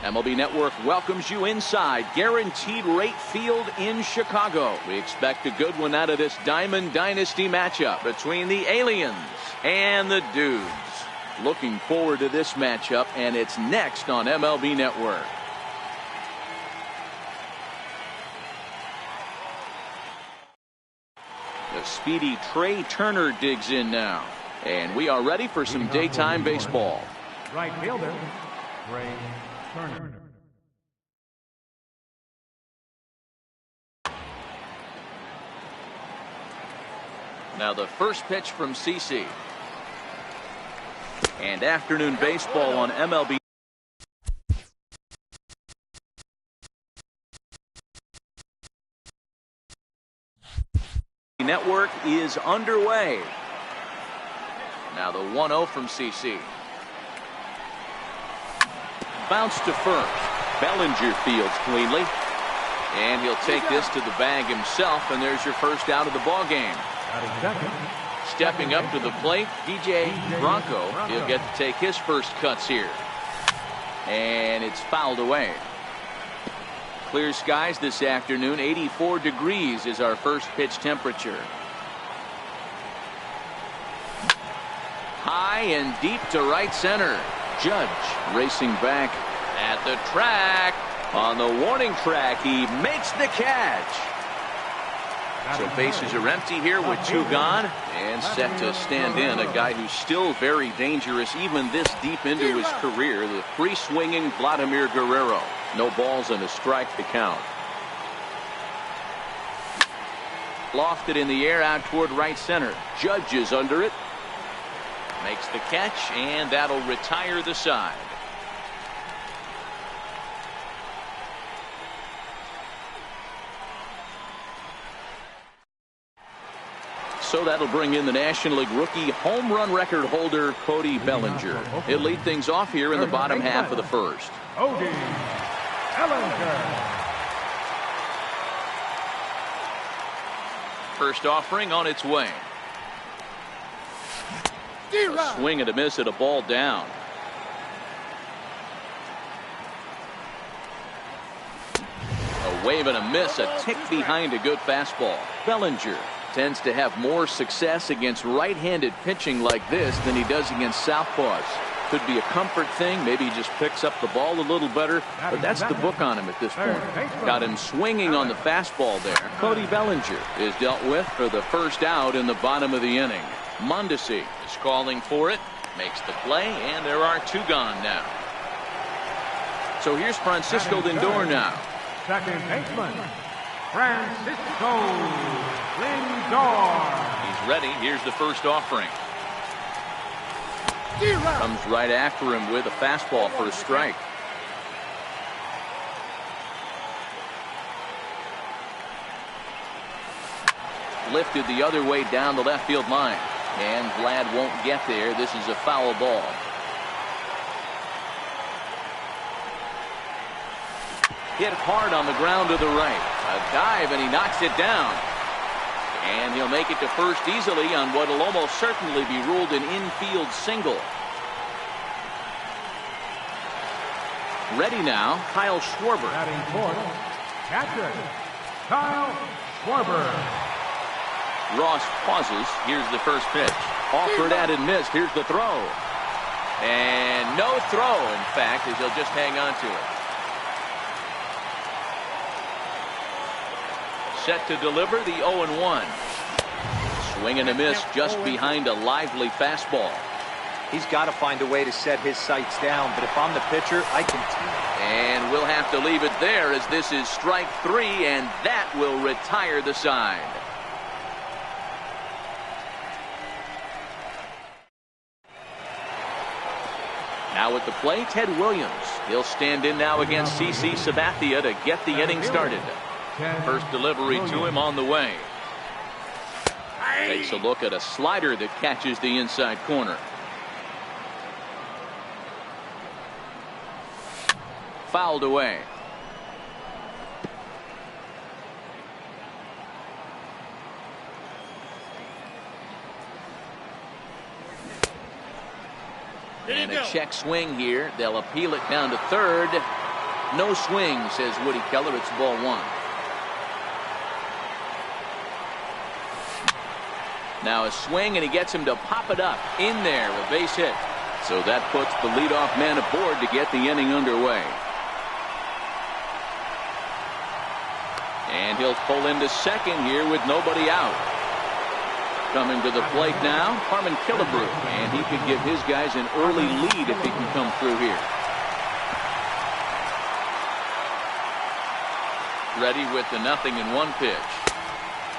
MLB Network welcomes you inside Guaranteed Rate Field in Chicago. We expect a good one out of this Diamond Dynasty matchup between the Aliens and the Dudes. Looking forward to this matchup, and it's next on MLB Network. The speedy Trey Turner digs in now, and we are ready for some daytime baseball. Right fielder, Trey Turner. Now the first pitch from CC. And afternoon baseball on MLB Network is underway. Now the 1-0 from CC. Bounce to first. Bellinger fields cleanly. And he'll take this to the bag himself, and there's your first out of the ball game. Stepping up to the plate, DJ Bronco. He'll get to take his first cuts here. And it's fouled away. Clear skies this afternoon. 84 degrees is our first pitch temperature. High and deep to right center. Judge racing back at the track. On the warning track, he makes the catch. So bases are empty here with two gone, and set to stand in a guy who's still very dangerous even this deep into his career, the free-swinging Vladimir Guerrero. No balls and a strike to count. Lofted in the air out toward right center. Judge is under it. Makes the catch, and that'll retire the side. So that'll bring in the National League rookie home run record holder Cody Bellinger. He'll lead things off here in the bottom half of the first. Cody Bellinger. First offering on its way. A swing and a miss at a ball down. A wave and a miss, a tick behind a good fastball. Bellinger tends to have more success against right-handed pitching like this than he does against southpaws. Could be a comfort thing. Maybe he just picks up the ball a little better, but that's the book on him at this point. Got him swinging on the fastball there. Cody Bellinger is dealt with for the first out in the bottom of the inning. Mondesi is calling for it, makes the play, and there are two gone now. So here's Francisco Lindor now. Second baseman, Francisco Lindor. He's ready. Here's the first offering. Comes right after him with a fastball for a strike. Lifted the other way down the left field line. And Vlad won't get there. This is a foul ball. Hit hard on the ground to the right. A dive, and he knocks it down. And he'll make it to first easily on what will almost certainly be ruled an infield single. Ready now, Kyle Schwarber. Batting fourth, catcher, Kyle Schwarber. Ross pauses. Here's the first pitch. Offered at and missed. Here's the throw. And no throw, in fact, as he'll just hang on to it. Set to deliver the 0-1. Swing and a miss just behind a lively fastball. He's got to find a way to set his sights down, but if I'm the pitcher, I can. And we'll have to leave it there as this is strike three, and that will retire the side. Now at the plate, Ted Williams. He'll stand in now against CC Sabathia to get the inning started. First delivery to him on the way. Takes a look at a slider that catches the inside corner. Fouled away. And a check swing here. They'll appeal it down to third. No swing, says Woody Keller. It's ball one. Now a swing, and he gets him to pop it up in there, a base hit. So that puts the leadoff man aboard to get the inning underway. And he'll pull into second here with nobody out. Coming to the plate now, Harmon Killebrew, and he could give his guys an early lead if he can come through here. Ready with the 0-1 pitch.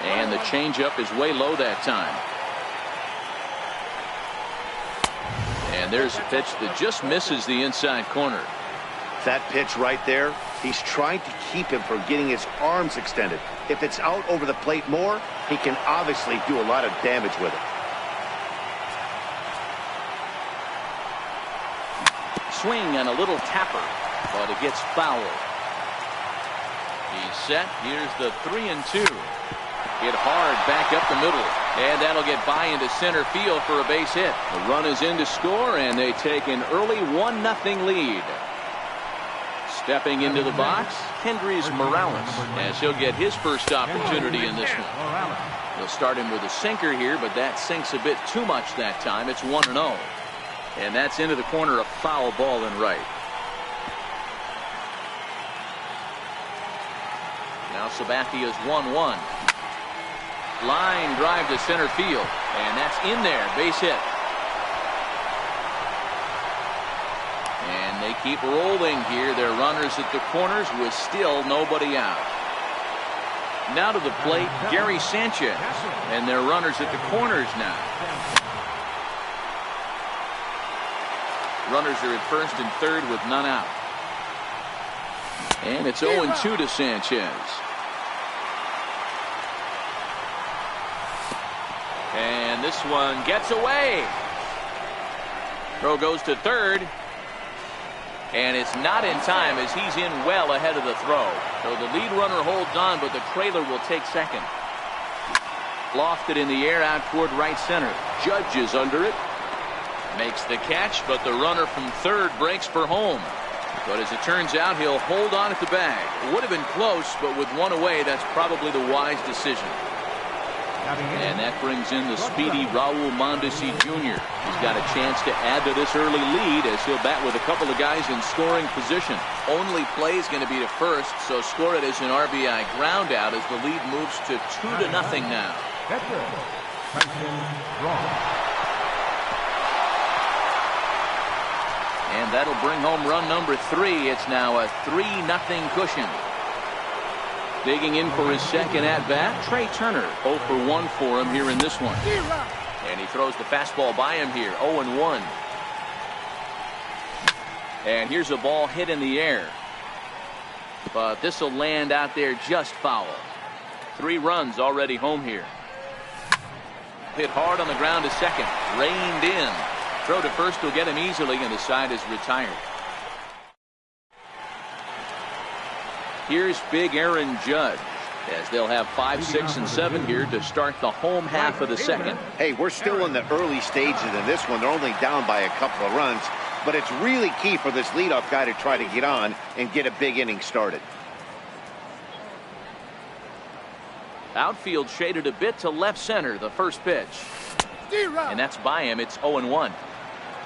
And the changeup is way low that time. And there's a pitch that just misses the inside corner. That pitch right there, he's trying to keep him from getting his arms extended. If it's out over the plate more, he can obviously do a lot of damage with it. Swing and a little tapper, but it gets fouled. He's set. Here's the 3-2. Hit hard back up the middle, and that'll get by into center field for a base hit. The run is in to score, and they take an early 1-0 lead. Stepping into the box, Hendrys Morales, as he'll get his first opportunity in this one. They'll start him with a sinker here, but that sinks a bit too much that time. It's 1-0. And that's into the corner, a foul ball and right. Now Sabathia's 1-1. Line drive to center field, and that's in there, base hit. And they keep rolling here. Their runners at the corners with still nobody out. Now to the plate, Gary Sanchez, and their runners at the corners now. Runners are at first and third with none out. And it's 0-2 to Sanchez. And this one gets away. Throw goes to third. And it's not in time as he's in well ahead of the throw. So the lead runner holds on, but the trailer will take second. Lofted in the air out toward right center. Judge is under it. Makes the catch, but the runner from third breaks for home. But as it turns out, he'll hold on at the bag. It would have been close, but with one away, that's probably the wise decision. And that brings in the speedy Raul Mondesi Jr. He's got a chance to add to this early lead as he'll bat with a couple of guys in scoring position. Only play is going to be to first, so score it as an RBI ground out as the lead moves to 2-0 now. And that'll bring home run number 3. It's now a 3-0 cushion. Digging in for his second at-bat, Trey Turner. 0 for 1 for him here in this one. And he throws the fastball by him here, 0-1. And here's a ball hit in the air. But this will land out there just foul. 3 runs already home here. Hit hard on the ground to second. Reined in. Throw to first will get him easily, and the side is retired. Here's big Aaron Judge as they'll have 5, 6, and 7 here to start the home half of the second. Hey, we're still in the early stages in this one. They're only down by a couple of runs, but it's really key for this leadoff guy to try to get on and get a big inning started. Outfield shaded a bit to left center, the first pitch. And that's by him. It's 0-1.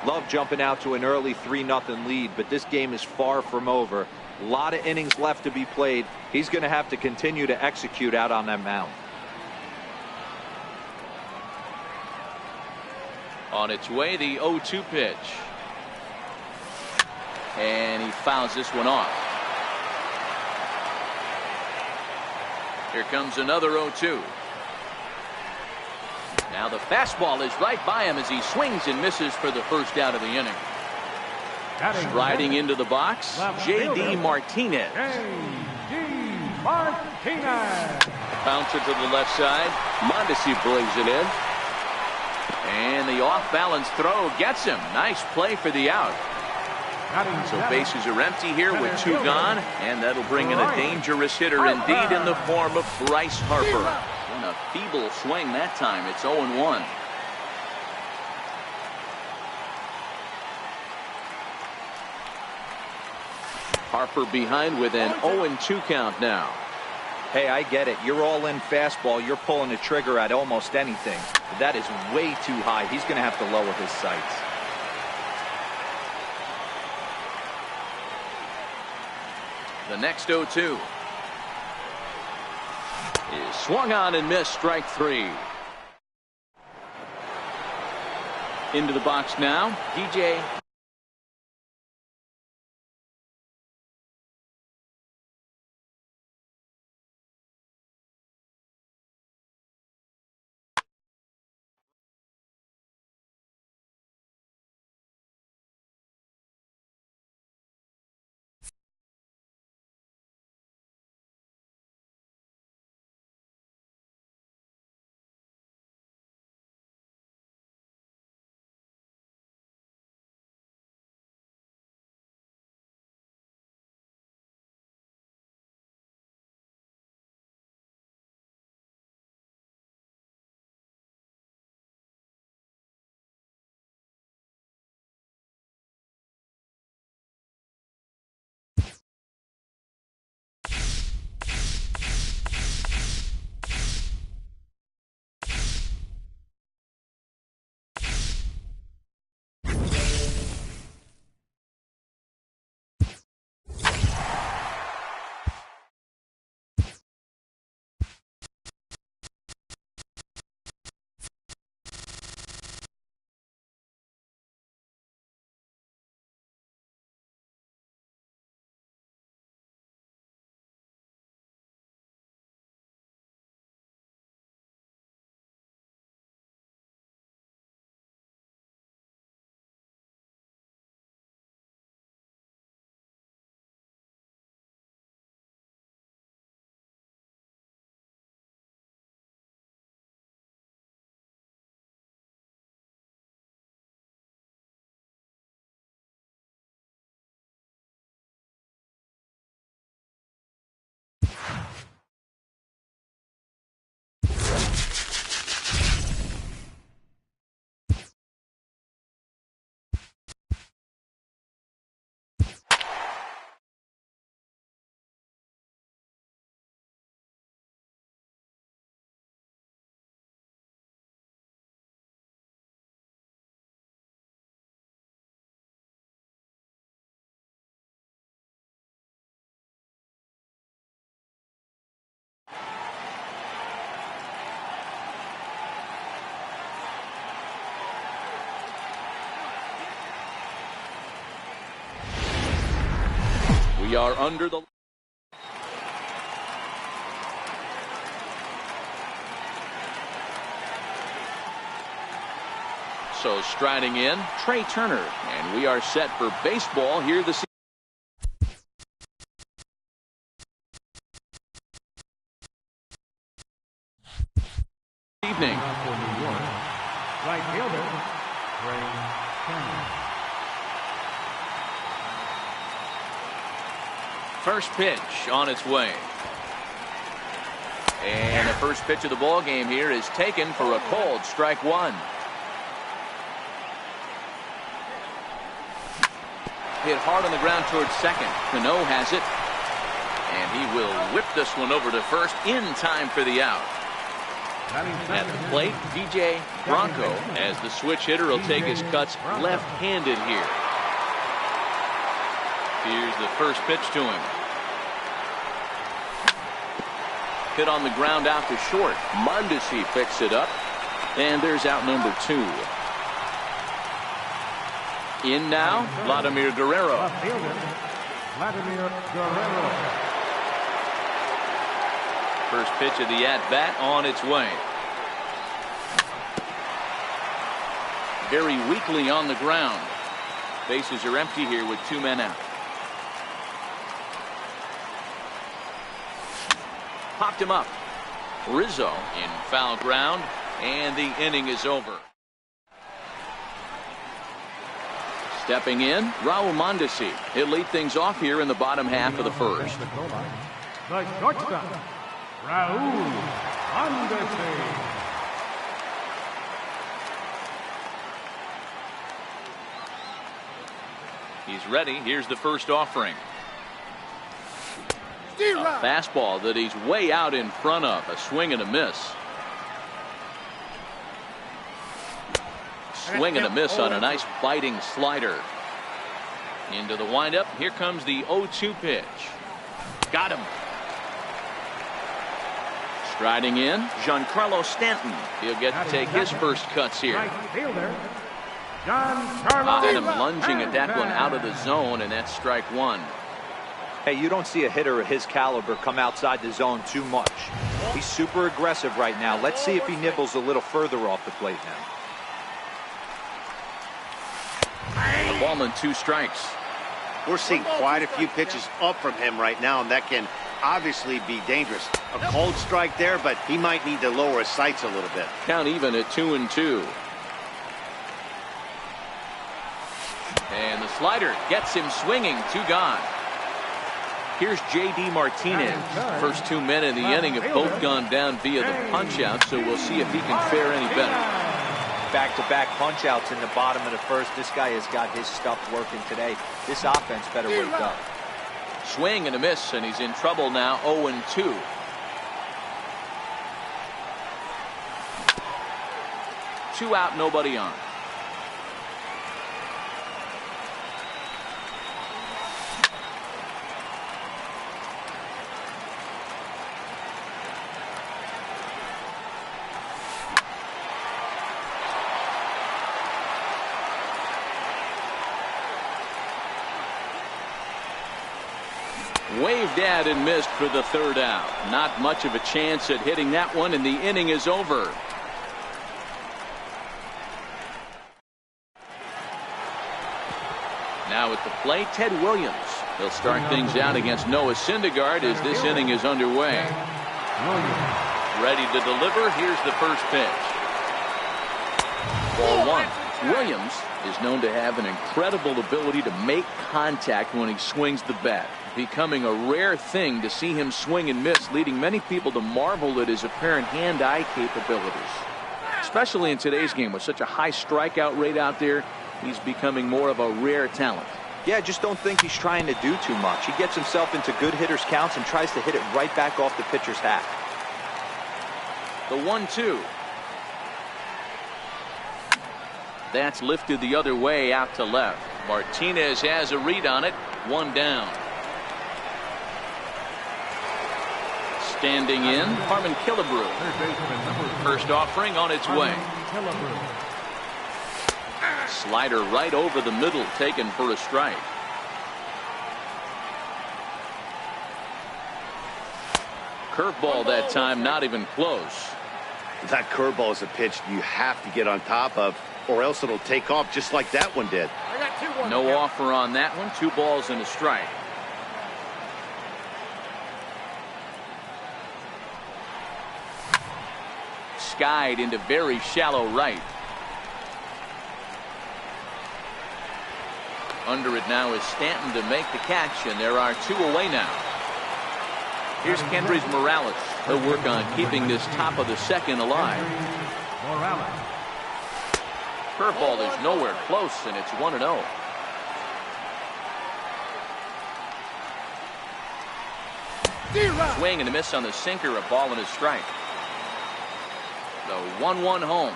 Love jumping out to an early 3-0 lead, but this game is far from over. A lot of innings left to be played. He's going to have to continue to execute out on that mound. On its way, the 0-2 pitch. And he fouls this one off. Here comes another 0-2. Now the fastball is right by him as he swings and misses for the first out of the inning. Striding into the box, J.D. Martinez. Bouncer to the left side. Mondesi brings it in. And the off-balance throw gets him. Nice play for the out. So bases are empty here with 2 gone. And that'll bring in a dangerous hitter indeed in the form of Bryce Harper. And a feeble swing that time. It's 0-1. Harper behind with an 0-2 count now. Hey, I get it. You're all in fastball. You're pulling the trigger at almost anything. But that is way too high. He's going to have to lower his sights. The next 0-2 is swung on and missed. Strike three. Into the box now, DJ. We are under the. So striding in, Trey Turner, and we are set for baseball here this evening. Right fielder, Ray Turner. First pitch on its way. And the first pitch of the ball game here is taken for a called strike one. Hit hard on the ground towards second. Cano has it. And he will whip this one over to first in time for the out. At the plate, DJ Bronco, as the switch hitter, will take his cuts left-handed here. Here's the first pitch to him. Hit on the ground out to short. Mondesi picks it up. And there's out number two. In now, Vladimir Guerrero. Vladimir Guerrero. First pitch of the at-bat on its way. Very weakly on the ground. Bases are empty here with two men out. Popped him up. Rizzo in foul ground, and the inning is over. Stepping in, Raul Mondesi. He'll lead things off here in the bottom half of the first. The shortstop, Raul Mondesi. He's ready. Here's the first offering. A fastball that he's way out in front of. A swing and a miss. Swing and a miss on a nice biting slider. Into the windup. Here comes the 0-2 pitch. Got him. Striding in, Giancarlo Stanton. He'll get to take his first cuts here. Adam lunging at that one out of the zone, and that's strike one. Hey, you don't see a hitter of his caliber come outside the zone too much. He's super aggressive right now. Let's see if he nibbles a little further off the plate now. A ball and 2 strikes. We're seeing quite a few pitches up from him right now, and that can obviously be dangerous. A cold strike there, but he might need to lower his sights a little bit. Count even at 2-2. And the slider gets him swinging. 2 gone. Here's J.D. Martinez. First 2 men in the inning have both gone down via the punch-out, so we'll see if he can fare any better. Back-to-back punch-outs in the bottom of the first. This guy has got his stuff working today. This offense better wake up. Swing and a miss, and he's in trouble now. 0-2. Two out, nobody on. Waved at and missed for the 3rd out. Not much of a chance at hitting that one, and the inning is over. Now at the plate, Ted Williams. He'll start things out against Noah Syndergaard as this inning is underway. Ready to deliver. Here's the first pitch. Ball 1. Williams is known to have an incredible ability to make contact when he swings the bat, becoming a rare thing to see him swing and miss, leading many people to marvel at his apparent hand-eye capabilities. Especially in today's game with such a high strikeout rate out there, he's becoming more of a rare talent. Yeah, I just don't think he's trying to do too much. He gets himself into good hitters' counts and tries to hit it right back off the pitcher's hat. The 1-2. That's lifted the other way out to left. Martinez has a read on it. 1 down. Standing in, Harmon Killebrew. First offering on its way. Slider right over the middle, taken for a strike. Curveball that time, not even close. That curveball is a pitch you have to get on top of, or else it'll take off just like that one did. No offer on that one. 2 balls and a strike. Skied into very shallow right. Under it now is Stanton to make the catch, and there are 2 away now. Here's Kendrys Morales. He'll work on keeping this top of the 2nd alive. Curveball is nowhere close, and it's 1-0. Swing and a miss on the sinker, a ball and a strike. The 1-1 home.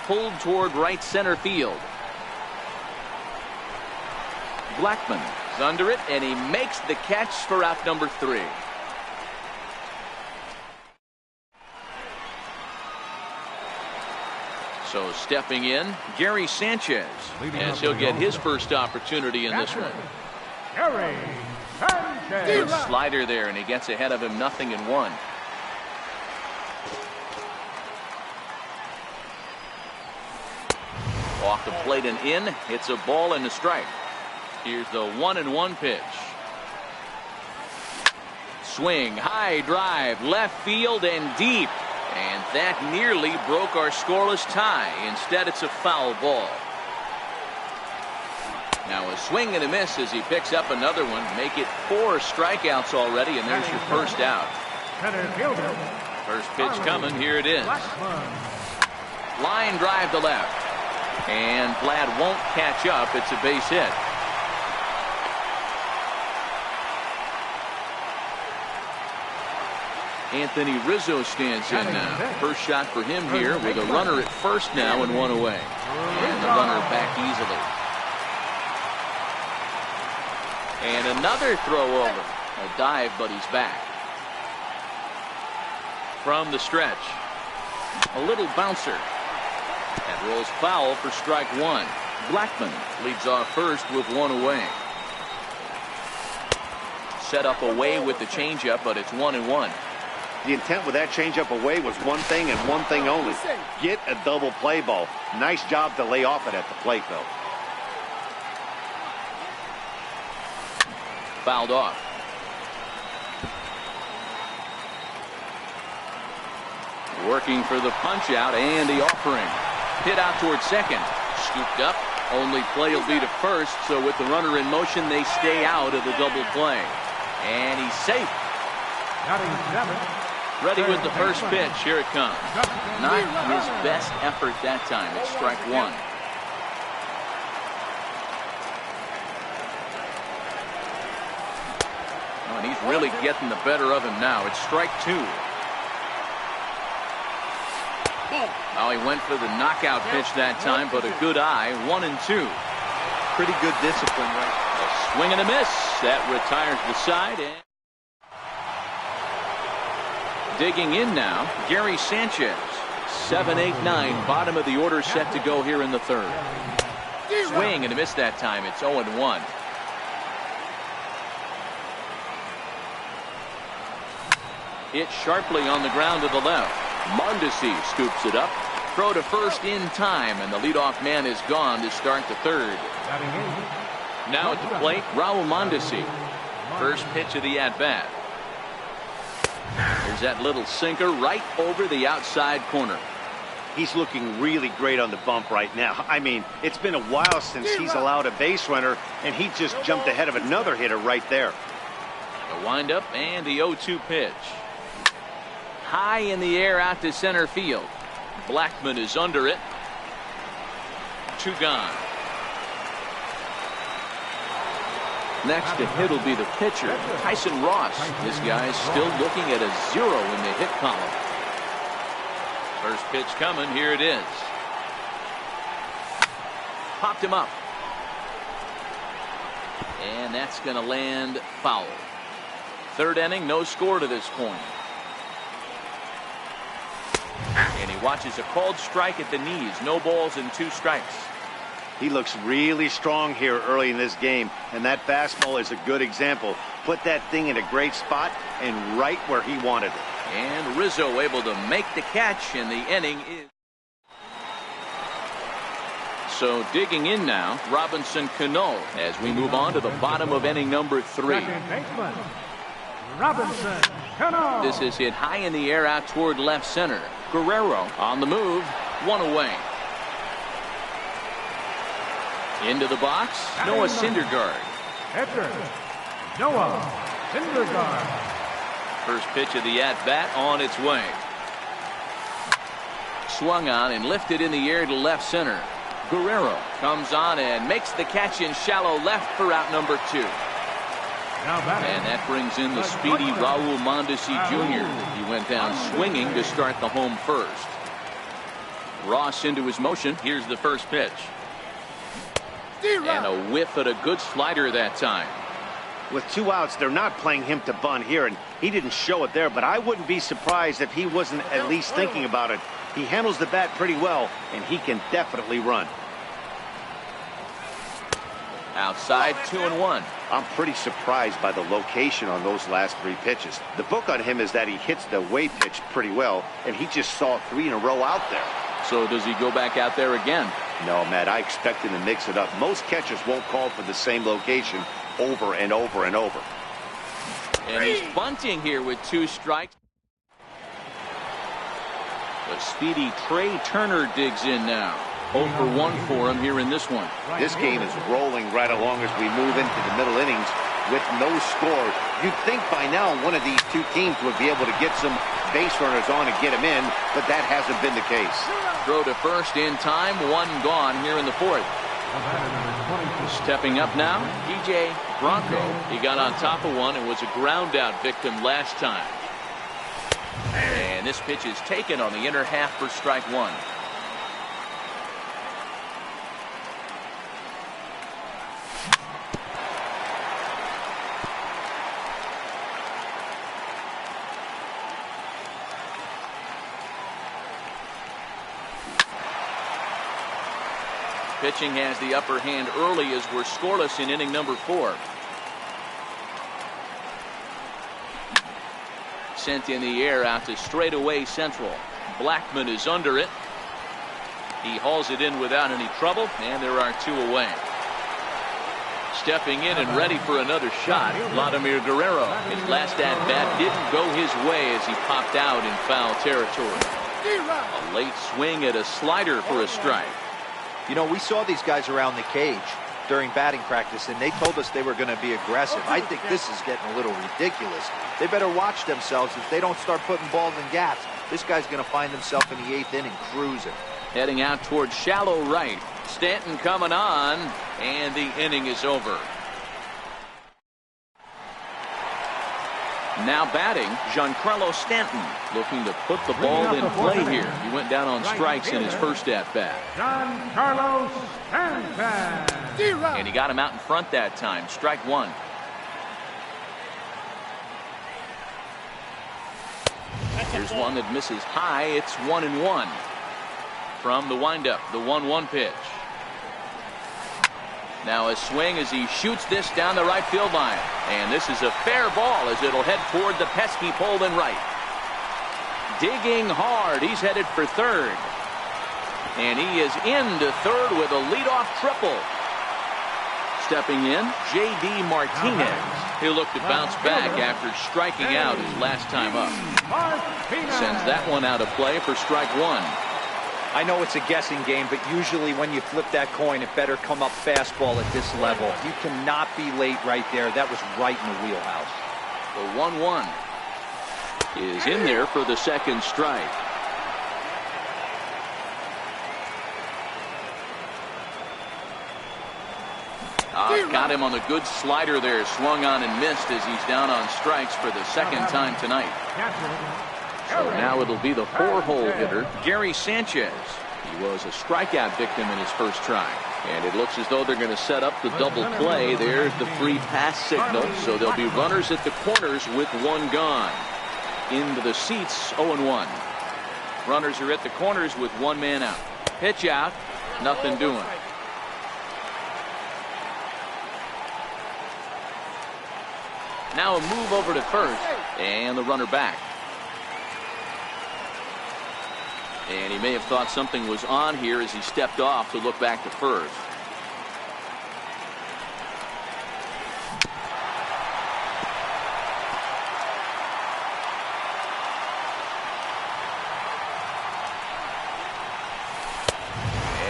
Pulled toward right center field. Blackman is under it, and he makes the catch for out number 3. So stepping in, Gary Sanchez, as he'll get his first opportunity in this one. Gary Sanchez. Good slider there, and he gets ahead of him 0-1. Off the plate and in. It's a ball and a strike. Here's the 1-1 pitch. Swing, high drive, left field and deep. And that nearly broke our scoreless tie. Instead, it's a foul ball. Now a swing and a miss as he picks up another one. Make it 4 strikeouts already, and there's your first out. First pitch coming. Here it is. Line drive to left. And Vlad won't catch up. It's a base hit. Anthony Rizzo stands in now. First shot for him here with a runner at first now and one away. And the runner back easily. And another throw over. A dive, but he's back. From the stretch. A little bouncer. That rolls foul for strike one. Blackman leads off first with one away. Set up away with the changeup, but it's 1-1. The intent with that changeup away was one thing and one thing only. Get a double play ball. Nice job to lay off it at the plate, though. Fouled off. Working for the punch out and the offering. Hit out towards second. Scooped up. Only play will be to first, so with the runner in motion, they stay out of the double play. And he's safe. Ready with the first pitch. Here it comes. Not his best effort that time. It's strike one. Oh, and he's really getting the better of him now. It's strike two. Oh, he went for the knockout pitch that time, but a good eye. 1-2. Pretty good discipline, right? A swing and a miss. That retires the side. And digging in now, Gary Sanchez. 7-8-9, bottom of the order set to go here in the third. Swing and a miss that time. It's 0-1. Hit sharply on the ground to the left. Mondesi scoops it up. Throw to first in time, and the leadoff man is gone to start the third. Now at the plate, Raul Mondesi. First pitch of the at-bat. There's that little sinker right over the outside corner. He's looking really great on the bump right now. I mean, it's been a while since he's allowed a base runner, and he just jumped ahead of another hitter right there. The windup and the 0-2 pitch. High in the air out to center field. Blackman is under it. Two gone. Next to hit will be the pitcher, Tyson Ross. This guy's still looking at a 0 in the hit column. First pitch coming. Here it is. Popped him up. And that's going to land foul. Third inning, no score to this point. And he watches a called strike at the knees. No balls and 2 strikes. He looks really strong here early in this game, and that fastball is a good example. Put that thing in a great spot and right where he wanted it. And Rizzo able to make the catch, and the inning is. So digging in now, Robinson Cano as we move on to the bottom of inning number 3. Robinson Cano. This is hit high in the air out toward left center. Guerrero on the move. One away. Into the box, Noah Syndergaard. Pitcher, Noah Syndergaard. First pitch of the at-bat on its way. Swung on and lifted in the air to left center. Guerrero comes on and makes the catch in shallow left for out number 2. And that brings in the speedy Raul Mondesi Jr. He went down swinging to start the home first. Ross into his motion. Here's the first pitch. And a whiff at a good slider that time. With 2 outs, they're not playing him to bunt here, and he didn't show it there, but I wouldn't be surprised if he wasn't at least thinking about it. He handles the bat pretty well, and he can definitely run. Outside, 2-1. I'm pretty surprised by the location on those last 3 pitches. The book on him is that he hits the away pitch pretty well, and he just saw 3 in a row out there. So does he go back out there again? No, Matt, I expect him to mix it up. Most catchers won't call for the same location over and over and over. And he's bunting here with 2 strikes. The speedy Trey Turner digs in now. 0 for 1 for him here in this one. This game is rolling right along as we move into the middle innings with no score. You'd think by now one of these 2 teams would be able to get some base runners on and get them in, but that hasn't been the case. Throw to first in time. 1 gone here in the 4th. Stepping up now, DJ Bronco. He got on top of one and was a ground out victim last time. this pitch is taken on the inner half for strike one. Pitching has the upper hand early as we're scoreless in inning number 4. Sent in the air out to straightaway central. Blackman is under it. He hauls it in without any trouble, and there are 2 away. Stepping in and ready for another shot, Vladimir Guerrero. His last at-bat didn't go his way as he popped out in foul territory. A late swing at a slider for a strike. You know, we saw these guys around the cage during batting practice, and they told us they were going to be aggressive. I think this is getting a little ridiculous. They better watch themselves if they don't start putting balls in gaps. This guy's going to find himself in the 8th inning cruising. Heading out towards shallow right. Stanton coming on, and the inning is over. Now batting, Giancarlo Stanton, looking to put the ball in play here. He went down on strikes in his first at-bat. Giancarlo Stanton. And he got him out in front that time. Strike one. Here's one that misses high. It's 1-1. From the windup, the 1-1 pitch. Now a swing as he shoots this down the right field line. And this is a fair ball as it'll head toward the pesky pole in right. Digging hard. He's headed for third. And he is into third with a leadoff triple. Stepping in, J.D. Martinez. He'll look to bounce back after striking out his last time up. Sends that one out of play for strike one. I know it's a guessing game, but usually when you flip that coin, it better come up fastball at this level. You cannot be late right there. That was right in the wheelhouse. The 1-1 is in there for the second strike. Got him on the good slider there. Swung on and missed as he's down on strikes for the second time tonight. So now it'll be the 4-hole hitter, Gary Sanchez. He was a strikeout victim in his first try. And it looks as though they're going to set up the double play. There's the free pass signal. So there'll be runners at the corners with one gone. Into the seats, 0-1. Runners are at the corners with one man out. Pitch out, nothing doing. Now a move over to first, and the runner back. And he may have thought something was on here as he stepped off to look back to first.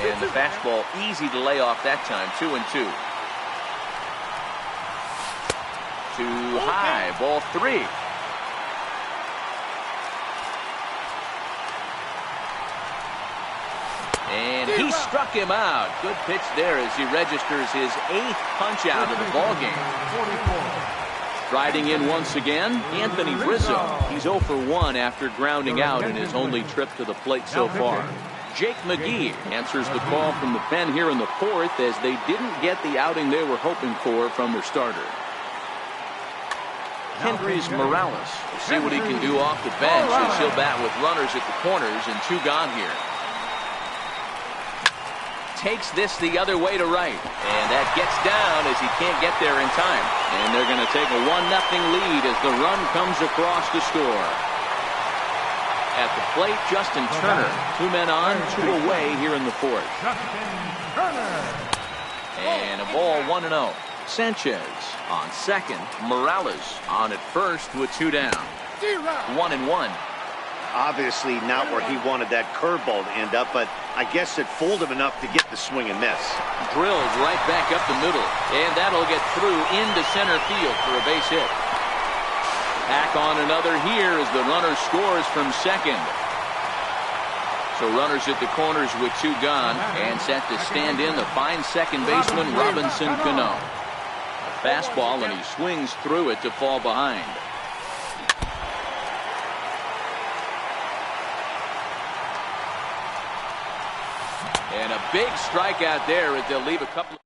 And the fastball easy to lay off that time. 2-2. Too high. Ball 3. And he struck him out. Good pitch there as he registers his 8th punch out of the ballgame. Striding in once again, Anthony Rizzo. He's 0 for 1 after grounding out in his only trip to the plate so far. Jake McGee answers the call from the pen here in the 4th as they didn't get the outing they were hoping for from their starter. Hendrys Morales. See what he can do off the bench as he'll bat with runners at the corners and 2 gone here. Takes this the other way to right, and that gets down as he can't get there in time. And they're going to take a 1-0 lead as the run comes across to score. At the plate, Justin Turner. 2 men on, 2 away here in the 4th. And a ball, 1-0. Sanchez on second. Morales on at first with 2 down. 1-1. Obviously not where he wanted that curveball to end up, but I guess it fooled him enough to get the swing and miss. Drills right back up the middle, and that'll get through into center field for a base hit. Back on another here as the runner scores from second. So runners at the corners with 2 gone, and set to stand in the fine second baseman Robinson Cano. A fastball, and he swings through it to fall behind. And a big strikeout there as they'll leave a couple.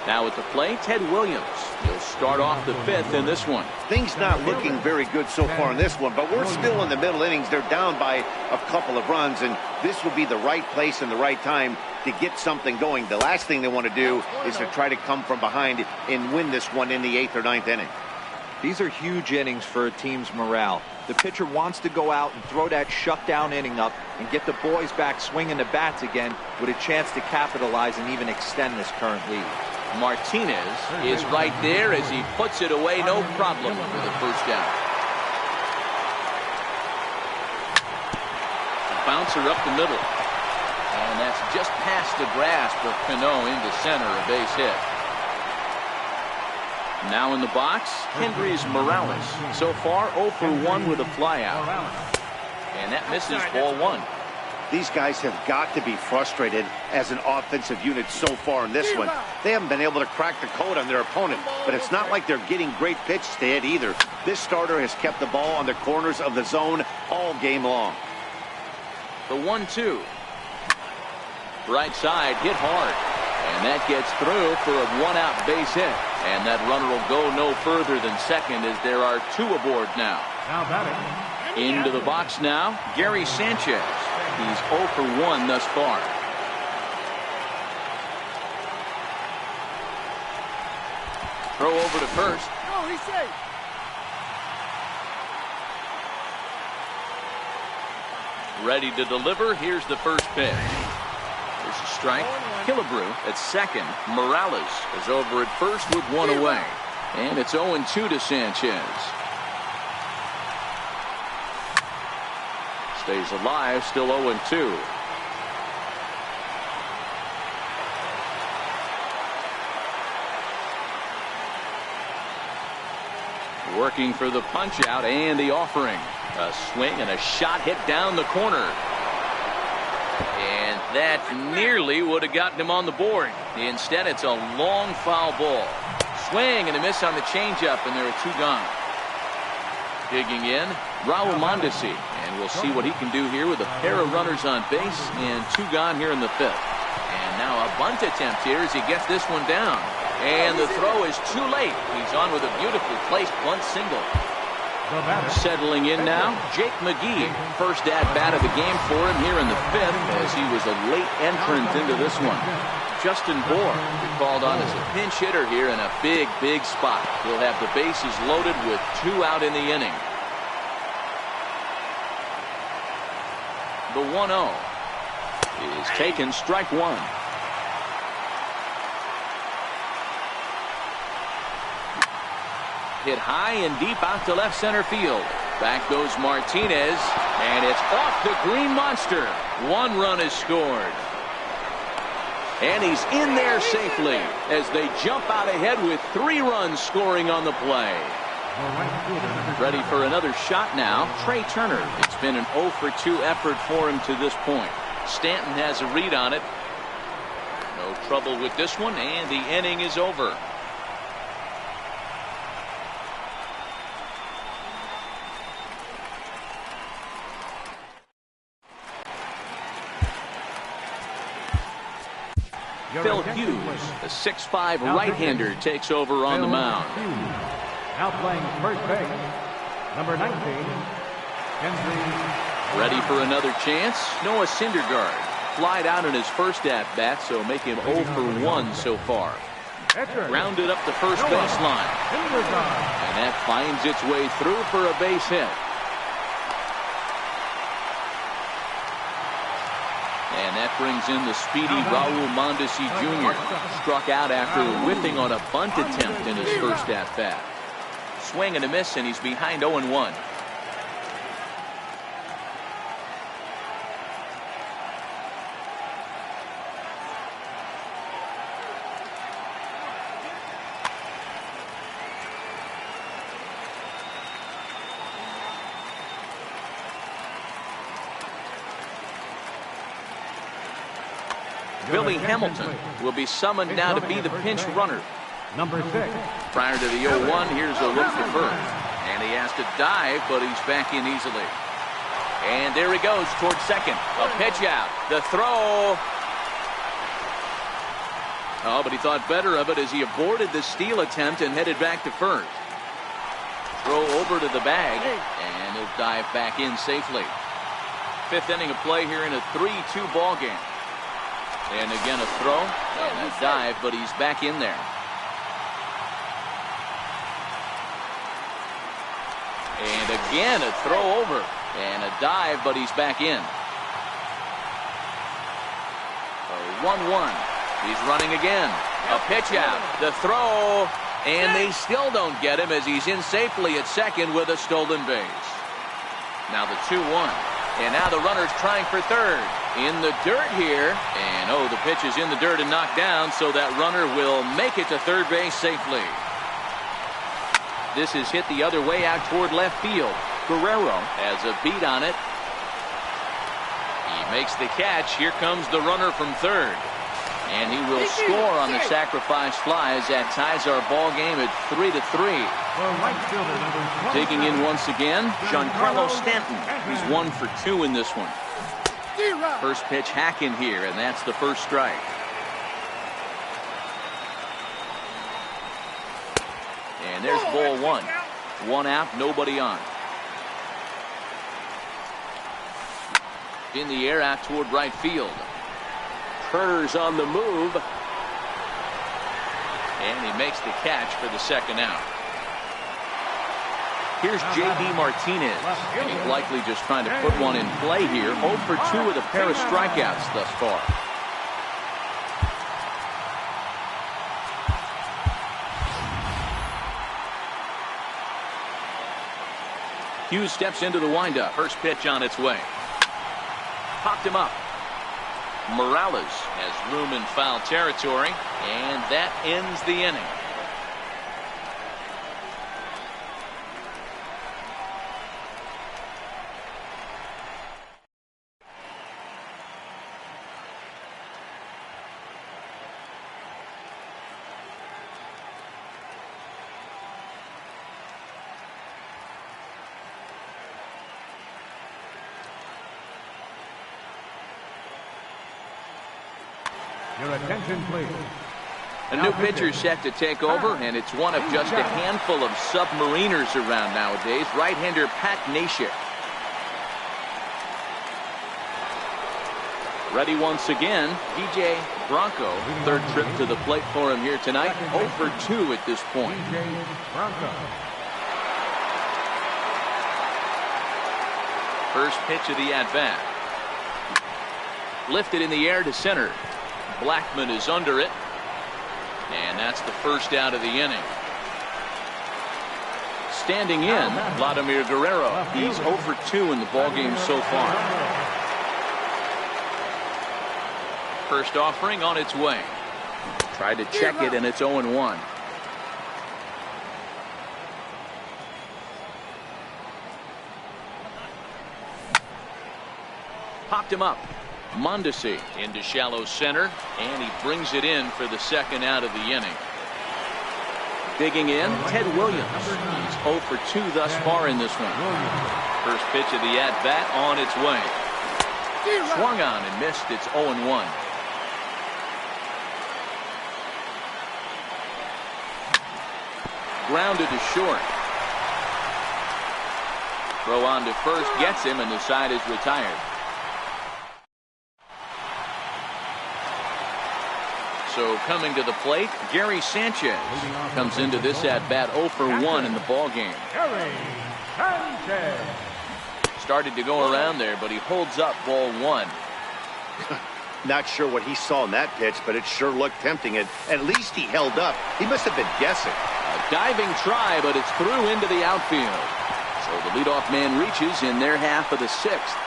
Now at the plate, Ted Williams. He'll start off the fifth in this one. Things not looking very good so far in this one, but we're still in the middle innings. They're down by a couple of runs, and this will be the right place and the right time to get something going. The last thing they want to do is to try to come from behind and win this one in the 8th or 9th inning. These are huge innings for a team's morale. The pitcher wants to go out and throw that shutdown inning up and get the boys back swinging the bats again with a chance to capitalize and even extend this current lead. Martinez is right there as he puts it away, no problem for the first out. Bouncer up the middle. And that's just past the grasp of Cano into center, a base hit. Now in the box, Hendrys Morales. So far 0 for 1 with a flyout. And that misses ball 1. These guys have got to be frustrated as an offensive unit so far in this one. They haven't been able to crack the code on their opponent, but it's not like they're getting great pitches to hit either. This starter has kept the ball on the corners of the zone all game long. The 1-2. Right side hit hard. And that gets through for a one-out base hit. And that runner will go no further than second as there are 2 aboard now. Now batting. Into the box now, Gary Sanchez. He's 0 for 1 thus far. Throw over to first. No, he's safe. Ready to deliver. Here's the first pitch. There's a strike. Killebrew at second. Morales is over at first with 1 away. And it's 0-2 to Sanchez. Stays alive, still 0-2. Working for the punch out and the offering. A swing and a shot hit down the corner. And that nearly would have gotten him on the board. Instead, it's a long foul ball. Swing and a miss on the changeup, and there are 2 gone. Digging in, Raul Mondesi. And we'll see what he can do here with a pair of runners on base and 2 gone here in the 5th. And now a bunt attempt here as he gets this one down. And the throw is too late. He's on with a beautifully placed bunt single. Settling in now, Jake McGee. First at-bat of the game for him here in the 5th as he was a late entrant into this one. Justin Bohr called on as a pinch hitter here in a big, big spot. He'll have the bases loaded with 2 out in the inning. The 1-0 is taken, strike 1. Hit high and deep out to left center field. Back goes Martinez, and it's off the green monster. 1 run is scored. And he's in there safely as they jump out ahead with 3 runs scoring on the play. Ready for another shot now, Trey Turner. It's been an 0 for 2 effort for him to this point. Stanton has a read on it. No trouble with this one, and the inning is over. Phil Hughes, a 6'5" right-hander, takes over on the mound. Now playing first base, number 19, Henry. Ready for another chance? Noah Syndergaard flied out in his first at-bat, so make him 0 for 1 so far. Grounded up the first baseline. And that finds its way through for a base hit. And that brings in the speedy Raul Mondesi Jr. Struck out after whiffing on a bunt attempt in his first at-bat. Swing and a miss, and he's behind 0-1. Billy Hamilton will be summoned now to be the pinch runner. Number 6. Prior to the 0-1, here's a look for first. And he has to dive, but he's back in easily. And there he goes towards second. A pitch out. The throw. Oh, but he thought better of it as he aborted the steal attempt and headed back to first. Throw over to the bag, and he'll dive back in safely. Fifth inning of play here in a 3-2 ball game. And again a throw and a dive, but he's back in there. And again a throw over and a dive, but he's back in. A 1-1. He's running again. A pitch out. The throw. And they still don't get him as he's in safely at second with a stolen base. Now the 2-1. And now the runner's trying for third. In the dirt here. And oh, the pitch is in the dirt and knocked down, so that runner will make it to third base safely. This is hit the other way out toward left field. Guerrero has a beat on it. He makes the catch. Here comes the runner from third. And he will score on the sacrifice fly as that ties our ball game at 3-3. Taking in once again, Giancarlo Stanton. He's 1 for 2 in this one. First pitch hack in here, and that's the first strike. And there's ball one. One out, nobody on. In the air out toward right field. Turner's on the move. And he makes the catch for the second out. Here's J.D. Martinez. And he's likely just trying to put one in play here. 0 for 2 with a pair of strikeouts thus far. Hughes steps into the windup. First pitch on its way. Popped him up. Morales has room in foul territory, and that ends the inning. Your attention, please. A new pitcher set to take over, and it's one of just a handful of submariners around nowadays. Right-hander Pat Neshek. Ready once again, DJ Bronco. Third trip to the plate for him here tonight. 0 for 2 at this point. First pitch of the at-bat. Lifted in the air to center. Blackman is under it. And that's the first out of the inning. Standing in, Vladimir Guerrero. He's 0 for 2 in the ballgame so far. First offering on its way. Tried to check it, and it's 0-1. Popped him up. Mondesi into shallow center, and he brings it in for the second out of the inning. Digging in, Ted Williams. He's 0 for 2 thus far in this one. First pitch of the at-bat on its way. Swung on and missed. It's 0-1. Grounded to short. Throw on to first, gets him, and the side is retired. So coming to the plate, Gary Sanchez comes into this at-bat 0 for 1 in the ballgame. Started to go around there, but he holds up ball 1. Not sure what he saw in that pitch, but it sure looked tempting. And at least he held up. He must have been guessing. A diving try, but it's through into the outfield. So the leadoff man reaches in their half of the 6th.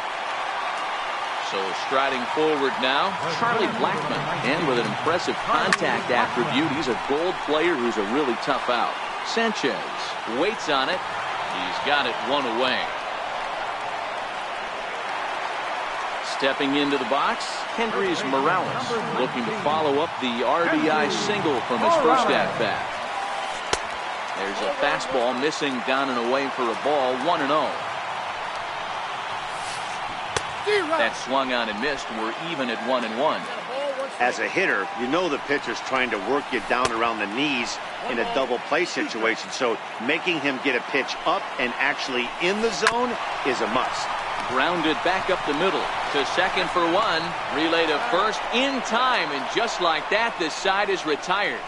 So striding forward now, Charlie Blackman. And with an impressive contact attribute, he's a gold player who's a really tough out. Sanchez waits on it. He's got it 1 away. Stepping into the box, Hendrys Morales looking to follow up the RBI single from his first at-bat. There's a fastball missing down and away for a ball, 1-0. That swung on and missed. We're even at 1-1. As a hitter, you know the pitcher's trying to work you down around the knees in a double play situation. So making him get a pitch up and actually in the zone is a must. Grounded back up the middle to second for one. Relay to first in time, and just like that, this side is retired.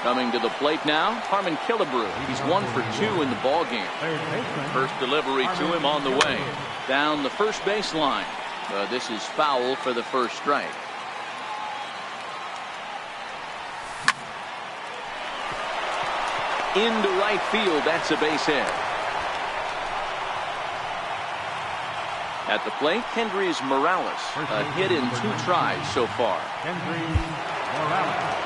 Coming to the plate now, Harmon Killebrew. He's 1 for 2 in the ball game. First delivery to him on the way. Down the first baseline. This is foul for the first strike. Into right field, that's a base hit. At the plate, Kendrys Morales. A hit in 2 tries so far. Kendrys Morales.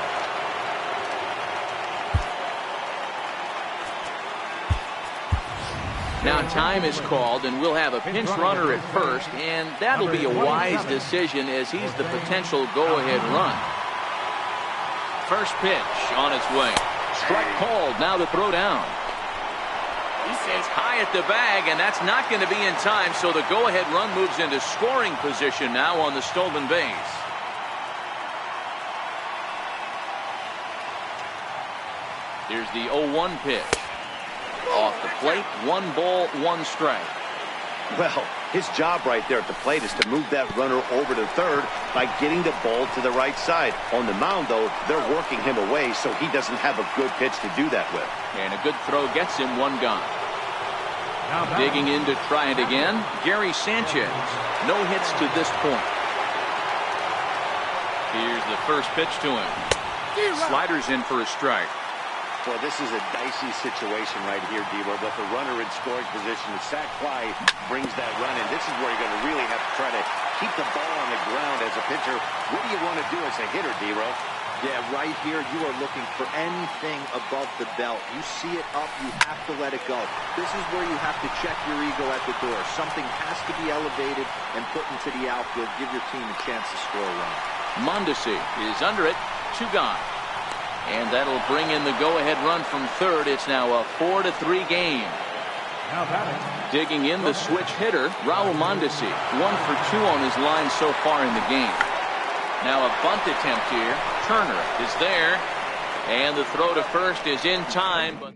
Now time is called, and we'll have a pinch runner at first, and that'll be a wise decision as he's the potential go-ahead run. First pitch on its way. Strike called, now to throw down. He says high at the bag, and that's not going to be in time, so the go-ahead run moves into scoring position now on the stolen base. Here's the 0-1 pitch. Off the plate, 1 ball, 1 strike. Well, his job right there at the plate is to move that runner over to third by getting the ball to the right side. On the mound, though, they're working him away, so he doesn't have a good pitch to do that with. And a good throw gets him 1 gone. Digging in to try it again, Gary Sanchez. No hits to this point. Here's the first pitch to him. Sliders in for a strike. Well, this is a dicey situation right here, D-Roy, but the runner in scoring position, the sac fly brings that run, and this is where you're going to really have to try to keep the ball on the ground as a pitcher. What do you want to do as a hitter, D-Roy? Yeah, right here, you are looking for anything above the belt. You see it up, you have to let it go. This is where you have to check your ego at the door. Something has to be elevated and put into the outfield. Give your team a chance to score a run. Mondesi is under it, 2 gone. And that'll bring in the go-ahead run from third. It's now a 4-3 game. Digging in the switch hitter, Raul Mondesi. 1 for 2 on his line so far in the game. Now a bunt attempt here. Turner is there. And the throw to first is in time. But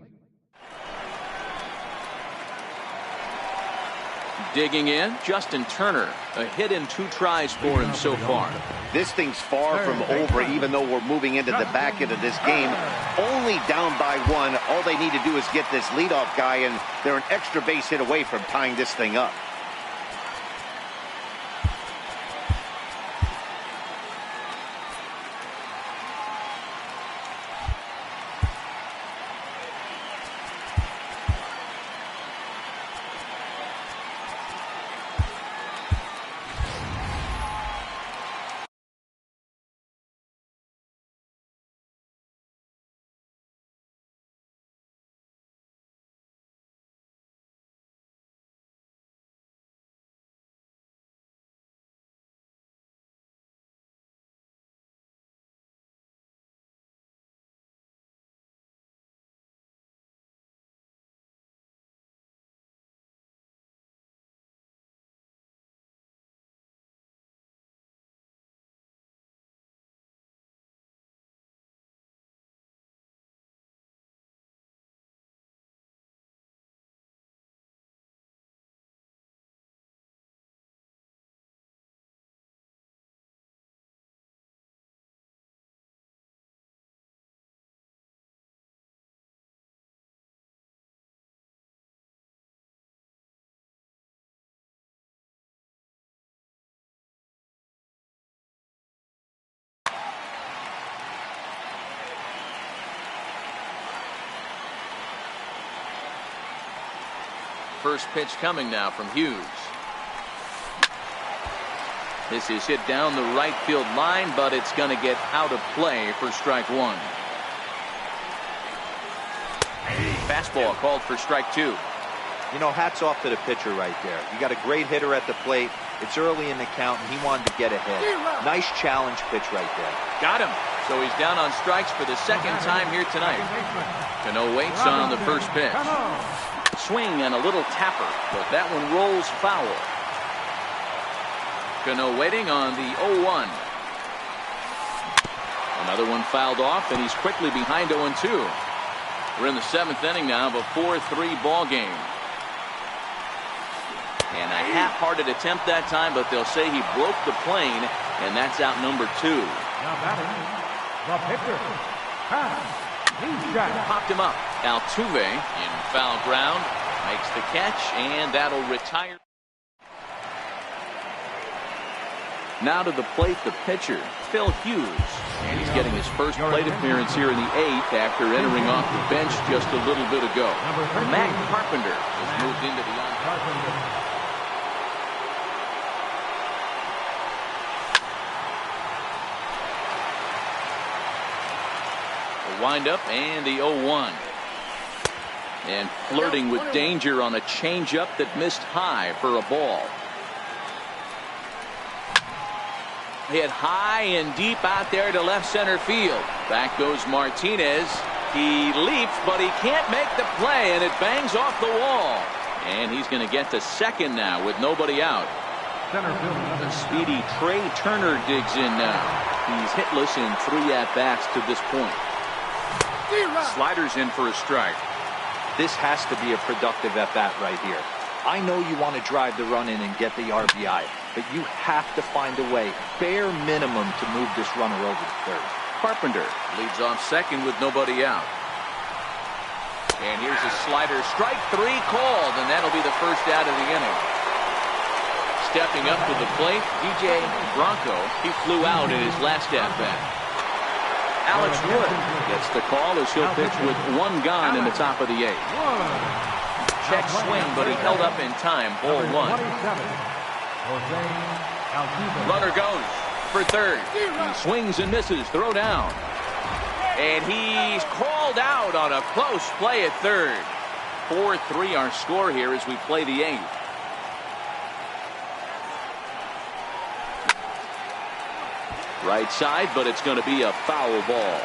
digging in, Justin Turner. A hit in 2 tries for him so far. This thing's far from over, even though we're moving into the back end of this game. Only down by 1. All they need to do is get this leadoff guy, and they're an extra base hit away from tying this thing up. First pitch coming now from Hughes. This is hit down the right field line, but it's going to get out of play for strike 1. Fastball called for strike 2. You know, hats off to the pitcher right there. You got a great hitter at the plate. It's early in the count, and he wanted to get ahead. Nice challenge pitch right there. Got him. So he's down on strikes for the second time here tonight. Cano waits on the first pitch. Swing and a little tapper, but that one rolls foul. Cano waiting on the 0-1. Another one fouled off, and he's quickly behind 0-2. We're in the 7th inning now of a 4-3 ball game. And a half-hearted attempt that time, but they'll say he broke the plane, and that's out number 2. Now batting, the pitcher, Popped him up. Altuve in foul ground makes the catch, and that'll retire. Now to the plate, the pitcher, Phil Hughes. And he's getting his first plate appearance here in the 8th after entering off the bench just a little bit ago. Matt Carpenter has moved into the on. The windup and the 0-1. And flirting with danger on a changeup that missed high for a ball. Hit high and deep out there to left center field. Back goes Martinez. He leaps, but he can't make the play, and it bangs off the wall. And he's going to get to second now with nobody out. The speedy Trey Turner digs in now. He's hitless in 3 at-bats to this point. Sliders in for a strike. This has to be a productive at-bat right here. I know you want to drive the run in and get the RBI, but you have to find a way, bare minimum, to move this runner over to third. Carpenter leads off second with nobody out. And here's a slider. Strike 3 called, and that'll be the first out of the inning. Stepping up to the plate, DJ Bronco. He flew out in his last at-bat. Alex Wood gets the call as he'll pitch with 1 gone in the top of the 8th. Check swing, but he held up in time. Ball 1. Runner goes for third. He swings and misses. Throw down. And he's called out on a close play at third. 4-3 our score here as we play the 8th. Right side, but it's going to be a foul ball.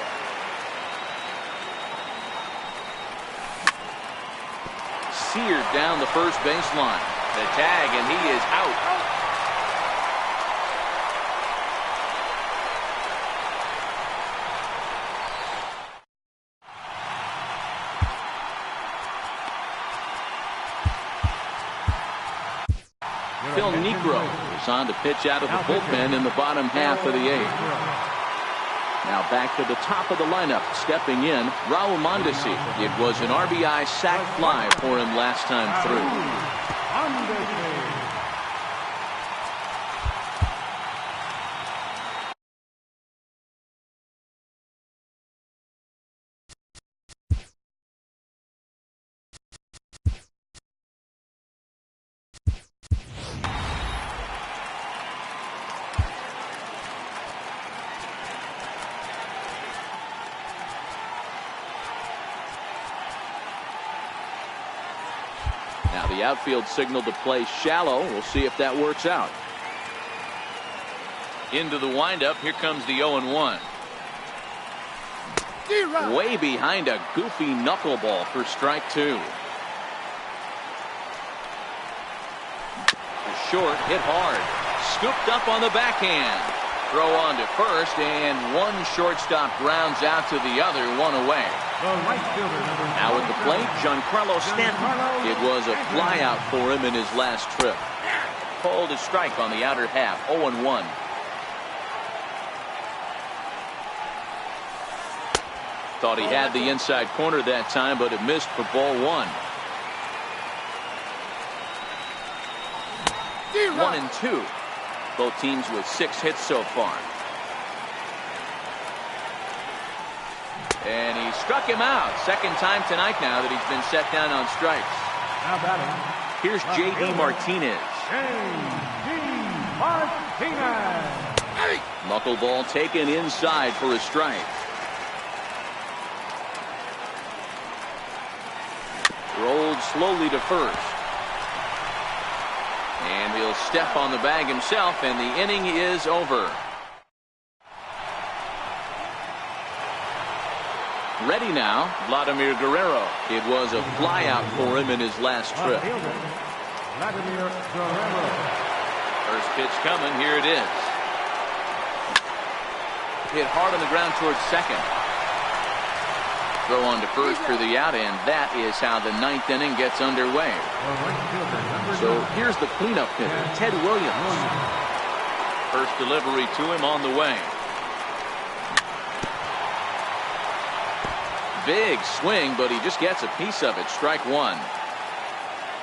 Seared down the first baseline. The tag, and he is out. Phil Negro is on to pitch out of the bullpen in the bottom half of the 8th. Now back to the top of the lineup, stepping in, Raul Mondesi. It was an RBI sac fly for him last time through. Now the outfield signal to play shallow. We'll see if that works out. Into the windup. Here comes the 0-1. Way behind a goofy knuckleball for strike 2. Short, hit hard. Scooped up on the backhand. Throw on to first, and one shortstop grounds out to the other, 1 away. Now at the plate, Giancarlo Stanton. It was a flyout for him in his last trip. Called a strike on the outer half, 0-1. Thought he had the inside corner that time, but it missed for ball 1. 1-2. Both teams with 6 hits so far. And he struck him out. Second time tonight now that he's been set down on strikes. Now batting. Here's J.D. Martinez. Knuckleball taken inside for a strike. Rolled slowly to first. And he'll step on the bag himself, and the inning is over. Ready now, Vladimir Guerrero. It was a flyout for him in his last trip. Vladimir Guerrero. First pitch coming. Here it is. Hit hard on the ground towards second. Throw on to first for the out, and that is how the ninth inning gets underway. So here's the cleanup hitter, Ted Williams. First delivery to him on the way. Big swing, but he just gets a piece of it. Strike one.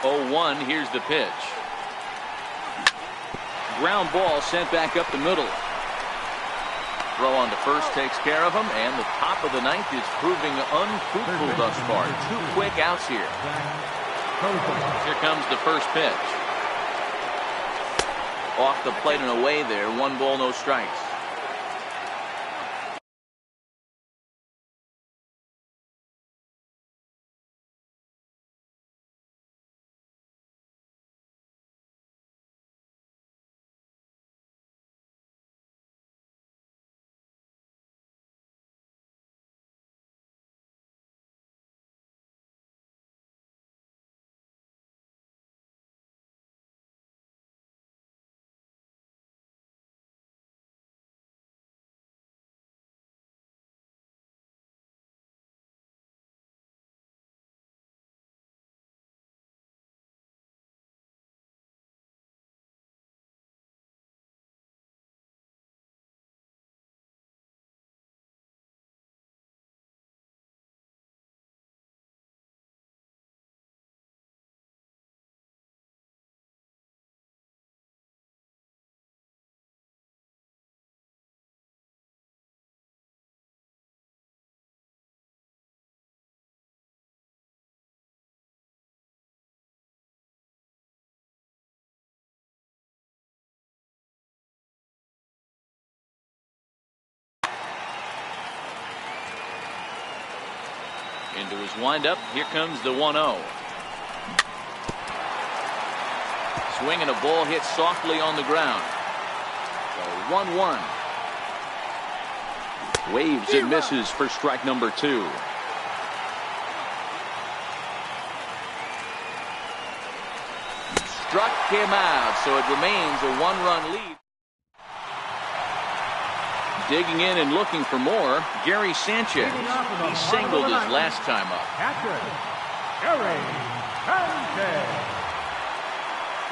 0-1. Here's the pitch. Ground ball sent back up the middle. Throw on to first takes care of him, and the top of the ninth is proving unfruitful thus far. 2 quick outs here. Here comes the first pitch. Off the plate and away there. 1 ball, no strikes. Into his windup. Here comes the 1-0. Swing and a ball hit softly on the ground. So 1-1. Waves and misses for strike number 2. Struck him out, so it remains a 1-run lead. Digging in and looking for more, Gary Sanchez. He singled his last time up. Catcher, Gary Sanchez.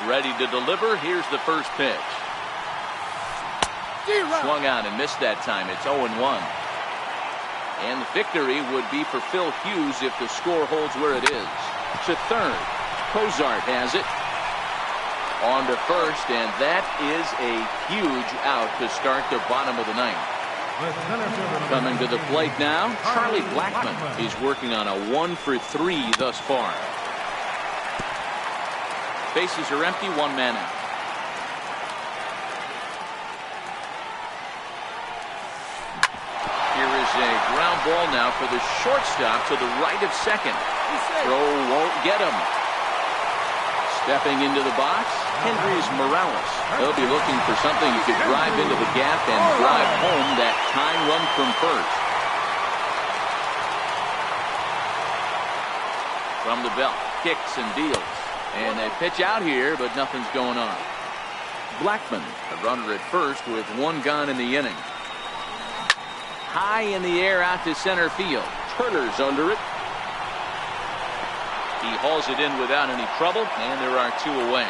Ready to deliver. Here's the first pitch. Swung out and missed that time. It's 0-1. And the victory would be for Phil Hughes if the score holds where it is. To third. Cozart has it. On to first, and that is a huge out to start the bottom of the ninth. Coming to the plate now, Charlie Blackmon. He's working on a 1-for-3 thus far. Bases are empty, 1 man out. Here is a ground ball now for the shortstop to the right of second. Throw won't get him. Stepping into the box, Hendrys Morales. They'll be looking for something he could drive into the gap and drive home that tying run from first. From the belt, kicks and deals. And they pitch out here, but nothing's going on. Blackmon, a runner at first with 1 gone in the inning. High in the air out to center field. Turner's under it. He hauls it in without any trouble, and there are 2 away.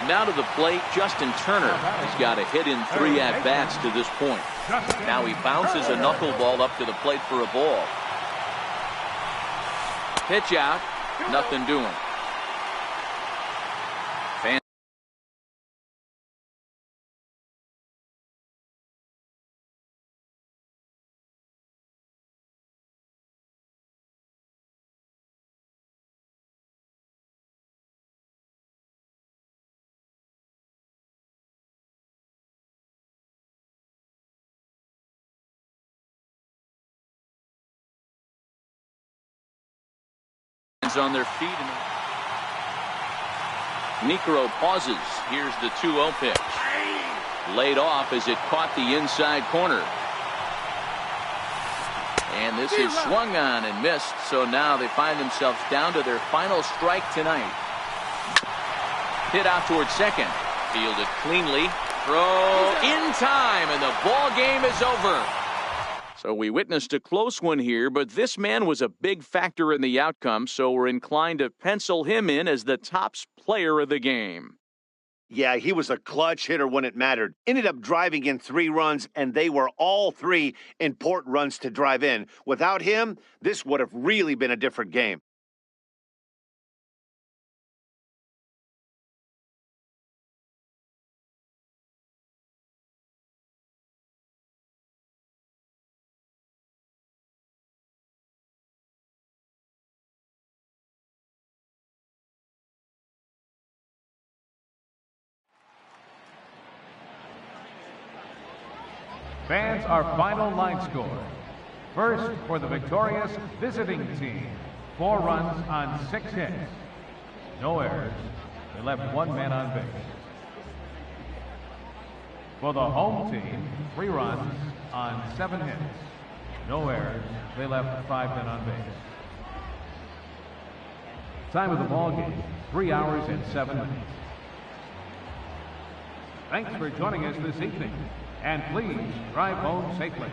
Now to the plate, Justin Turner. He's got a hit in 3 at-bats to this point. Now he bounces a knuckleball up to the plate for a ball. Pitch out, nothing doing. On their feet. Niekro pauses. Here's the 2-0 pitch. Laid off as it caught the inside corner. And this is swung on and missed, so now they find themselves down to their final strike tonight. Hit out towards second. Fielded cleanly. Throw in time, and the ball game is over. So we witnessed a close one here, but this man was a big factor in the outcome, so we're inclined to pencil him in as the top player of the game. Yeah, he was a clutch hitter when it mattered. Ended up driving in 3 runs, and they were all 3 important runs to drive in. Without him, this would have really been a different game. Fans, our final line score. First, for the victorious visiting team, 4 runs on 6 hits. No errors. They left 1 man on base. For the home team, 3 runs on 7 hits. No errors. They left 5 men on base. Time of the ball game, 3 hours and 7 minutes. Thanks for joining us this evening. And please drive home safely.